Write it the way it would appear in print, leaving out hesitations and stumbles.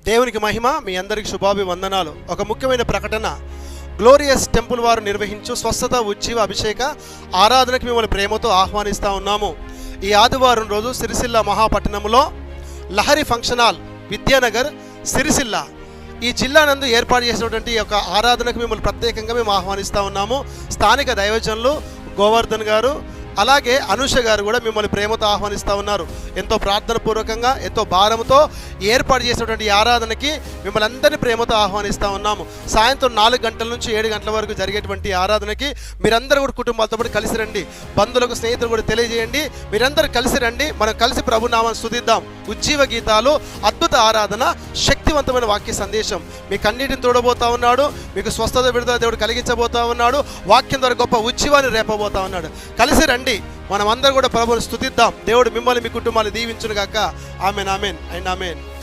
దేవునికి మహిమ. మీ అందరికి శుభాభివందనాలు. ఒక ముఖ్యమైన ప్రకటన. గ్లోరియస్ టెంపుల్ వారు నిర్వహించు స్వస్థత ఉజ్జీవ అభిషేక ఆరాధనకు మిమ్మల్ని ప్రేమతో ఆహ్వానిస్తూ ఉన్నాము. ఈ ఆదివారం రోజు సిరిసిల్ల మహాపట్టణంలో లహరి ఫంక్షన్ హాల్, విద్యానగర్, సిరిసిల్ల ఈ జిల్లా నందు ఏర్పాటు చేసినటువంటి ఒక ఆరాధనకు మిమ్మల్ని ప్రత్యేకంగా మేము ఆహ్వానిస్తూ ఉన్నాము. స్థానిక దైవజనులు గోవర్ధన్ గారు అలాగే అనుష గారు కూడా మిమ్మల్ని ప్రేమతో ఆహ్వానిస్తూ ఉన్నారు. ఎంతో ప్రార్థన పూర్వకంగా ఎంతో భారంతో ఏర్పాటు చేసినటువంటి ఈ ఆరాధనకి మిమ్మల్ని అందరినీ ప్రేమతో ఆహ్వానిస్తూ ఉన్నాము. సాయంత్రం 4 గంటల నుంచి 7 గంటల వరకు జరిగేటువంటి ఆరాధనకి మీరందరూ కూడా కుటుంబాలతో పాటు కలిసి రండి. బంధువులకు, స్నేహితులు కూడా తెలియజేయండి. మీరందరూ కలిసి రండి. మనం కలిసి ప్రభునామాన్ని స్తుతిద్దాం. ఉజ్జీవ గీతాలు, అద్భుత ఆరాధన, శక్తివంతమైన వాక్య సందేశం మీకు అన్నిటిని తోడబోతా ఉన్నాడు. మీకు స్వస్థత, విడుదల దేవుడు కలిగించబోతా ఉన్నాడు. వాక్యం ద్వారా గొప్ప ఉజ్జీవాన్ని రేపబోతా ఉన్నాడు. కలిసి రండి. మనం అందరూ కూడా ప్రభువుని స్తుతిద్దాం. దేవుడు మిమ్మల్ని, మీ కుటుంబాన్ని దీవించును గాక. ఆమేన్, ఆమేన్ అండ్ ఆమేన్.